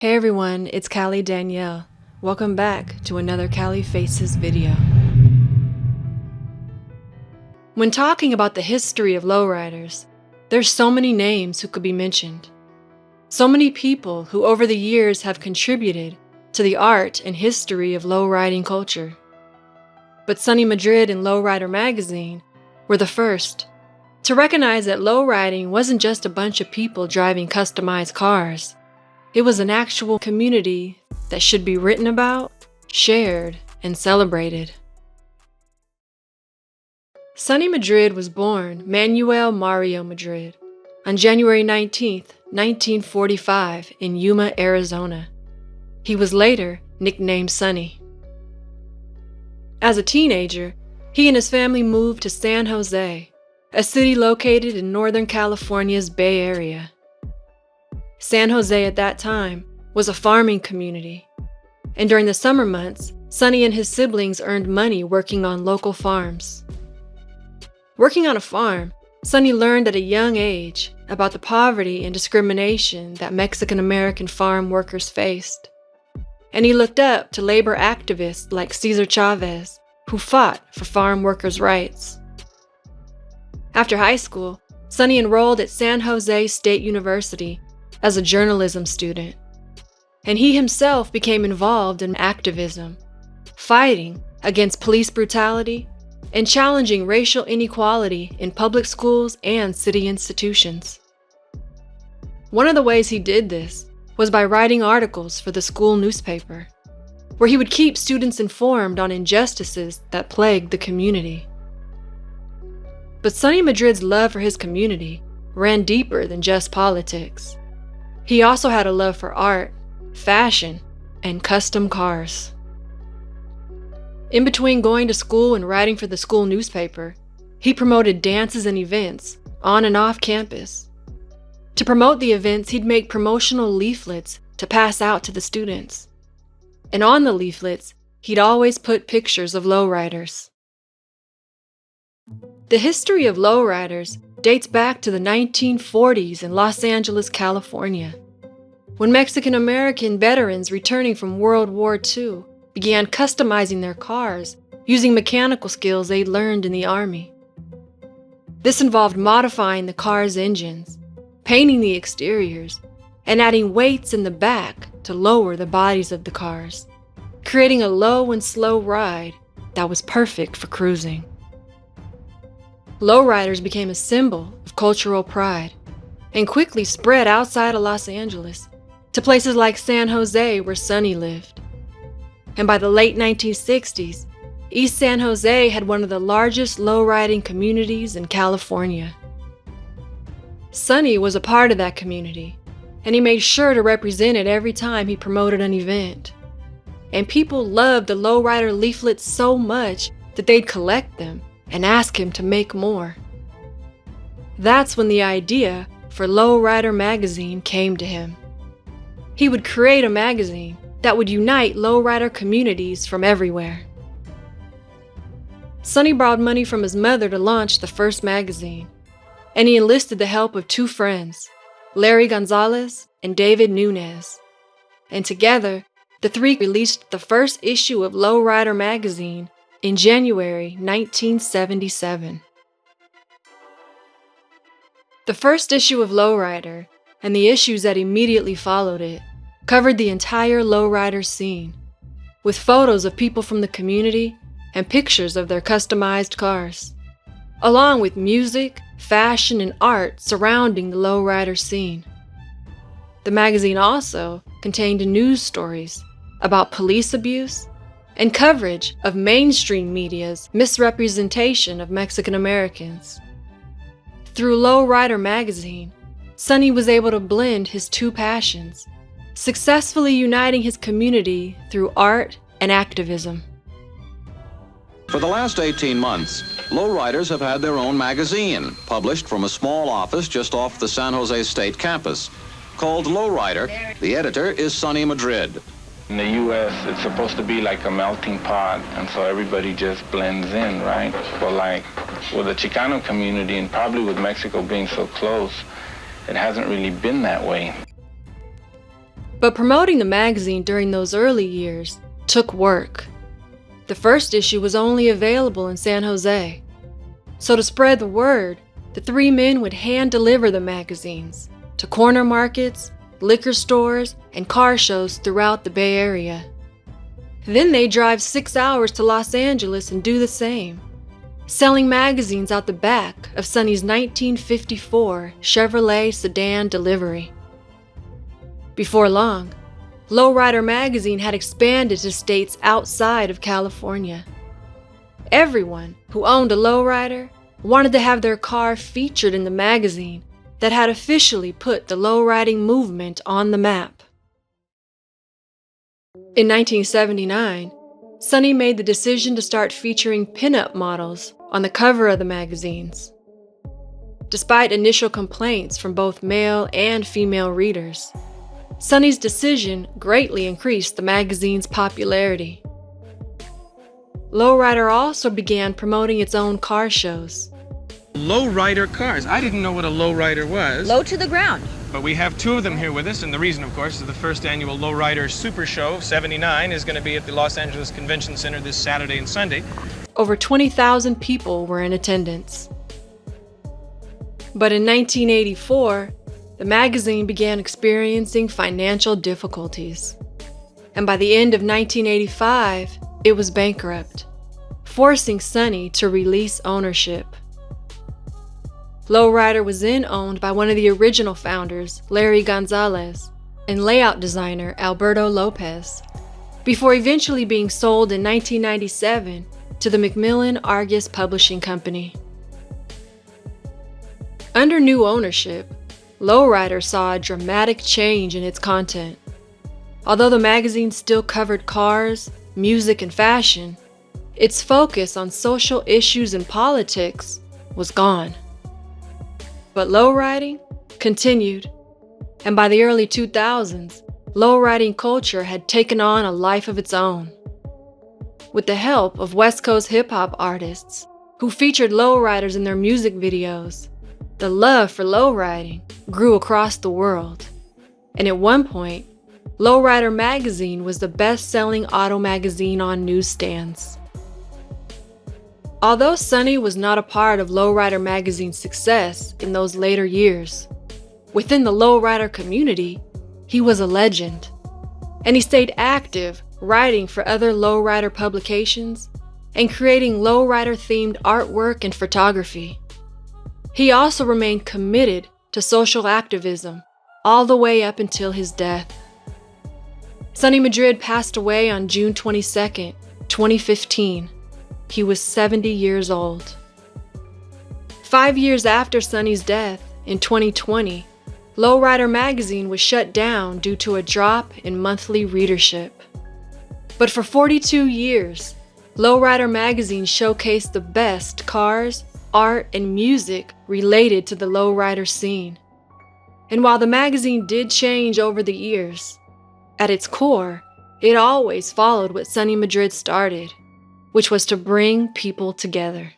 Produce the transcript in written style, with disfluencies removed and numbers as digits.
Hey everyone, it's Cali Danielle. Welcome back to another CaliFaces video. When talking about the history of lowriders, there's so many names who could be mentioned. So many people who over the years have contributed to the art and history of lowriding culture. But Sonny Madrid and Lowrider magazine were the first to recognize that lowriding wasn't just a bunch of people driving customized cars. It was an actual community that should be written about, shared, and celebrated. Sonny Madrid was born Manuel Mario Madrid on January 19, 1945 in Yuma, Arizona. He was later nicknamed Sonny. As a teenager, he and his family moved to San Jose, a city located in Northern California's Bay Area. San Jose at that time was a farming community, and during the summer months, Sonny and his siblings earned money working on local farms. Working on a farm, Sonny learned at a young age about the poverty and discrimination that Mexican-American farm workers faced, and he looked up to labor activists like Cesar Chavez, who fought for farm workers' rights. After high school, Sonny enrolled at San Jose State University as a journalism student, and he himself became involved in activism, fighting against police brutality and challenging racial inequality in public schools and city institutions. One of the ways he did this was by writing articles for the school newspaper, where he would keep students informed on injustices that plagued the community. But Sonny Madrid's love for his community ran deeper than just politics. He also had a love for art, fashion, and custom cars. In between going to school and writing for the school newspaper, he promoted dances and events on and off campus. To promote the events, he'd make promotional leaflets to pass out to the students. And on the leaflets, he'd always put pictures of lowriders. The history of lowriders dates back to the 1940s in Los Angeles, California, when Mexican-American veterans returning from World War II began customizing their cars using mechanical skills they'd learned in the Army. This involved modifying the car's engines, painting the exteriors, and adding weights in the back to lower the bodies of the cars, creating a low and slow ride that was perfect for cruising. Lowriders became a symbol of cultural pride and quickly spread outside of Los Angeles to places like San Jose, where Sonny lived. And by the late 1960s, East San Jose had one of the largest lowriding communities in California. Sonny was a part of that community, and he made sure to represent it every time he promoted an event. And people loved the lowrider leaflets so much that they'd collect them and ask him to make more. That's when the idea for Lowrider magazine came to him. He would create a magazine that would unite lowrider communities from everywhere. Sonny borrowed money from his mother to launch the first magazine, and he enlisted the help of two friends, Larry Gonzalez and David Nunez. And together, the three released the first issue of Lowrider magazine in January 1977. The first issue of Lowrider, and the issues that immediately followed it, covered the entire lowrider scene, with photos of people from the community and pictures of their customized cars, along with music, fashion, and art surrounding the lowrider scene. The magazine also contained news stories about police abuse and coverage of mainstream media's misrepresentation of Mexican Americans. Through Lowrider magazine, Sonny was able to blend his two passions, successfully uniting his community through art and activism. For the last 18 months, lowriders have had their own magazine, published from a small office just off the San Jose State campus. Called Lowrider, the editor is Sonny Madrid. In the U.S., it's supposed to be like a melting pot, and so everybody just blends in, right? But like with the Chicano community, and probably with Mexico being so close, it hasn't really been that way. But promoting the magazine during those early years took work. The first issue was only available in San Jose. So to spread the word, the three men would hand deliver the magazines to corner markets, liquor stores, and car shows throughout the Bay Area. Then they'd drive 6 hours to Los Angeles and do the same, selling magazines out the back of Sonny's 1954 Chevrolet sedan delivery. Before long, Lowrider magazine had expanded to states outside of California. Everyone who owned a lowrider wanted to have their car featured in the magazine that had officially put the lowriding movement on the map. In 1979, Sonny made the decision to start featuring pinup models on the cover of the magazines. Despite initial complaints from both male and female readers, Sonny's decision greatly increased the magazine's popularity. Lowrider also began promoting its own car shows. Lowrider cars. I didn't know what a lowrider was. Low to the ground. But we have two of them here with us, and the reason, of course, is the first annual Lowrider Super Show, 79, is going to be at the Los Angeles Convention Center this Saturday and Sunday. Over 20,000 people were in attendance. But in 1984, the magazine began experiencing financial difficulties. And by the end of 1985, it was bankrupt, forcing Sonny to release ownership. Lowrider was then owned by one of the original founders, Larry Gonzalez, and layout designer Alberto Lopez, before eventually being sold in 1997 to the Macmillan Argus Publishing Company. Under new ownership, Lowrider saw a dramatic change in its content. Although the magazine still covered cars, music, and fashion, its focus on social issues and politics was gone. But lowriding continued, and by the early 2000s, lowriding culture had taken on a life of its own. With the help of West Coast hip-hop artists who featured lowriders in their music videos, the love for lowriding grew across the world. And at one point, Lowrider magazine was the best-selling auto magazine on newsstands. Although Sonny was not a part of Lowrider magazine's success in those later years, within the lowrider community, he was a legend. And he stayed active, writing for other lowrider publications and creating lowrider-themed artwork and photography. He also remained committed to social activism all the way up until his death. Sonny Madrid passed away on June 22, 2015. He was 70 years old. 5 years after Sonny's death, in 2020, Lowrider magazine was shut down due to a drop in monthly readership. But for 42 years, Lowrider magazine showcased the best cars, art, and music related to the lowrider scene. And while the magazine did change over the years, at its core, it always followed what Sonny Madrid started, which was to bring people together.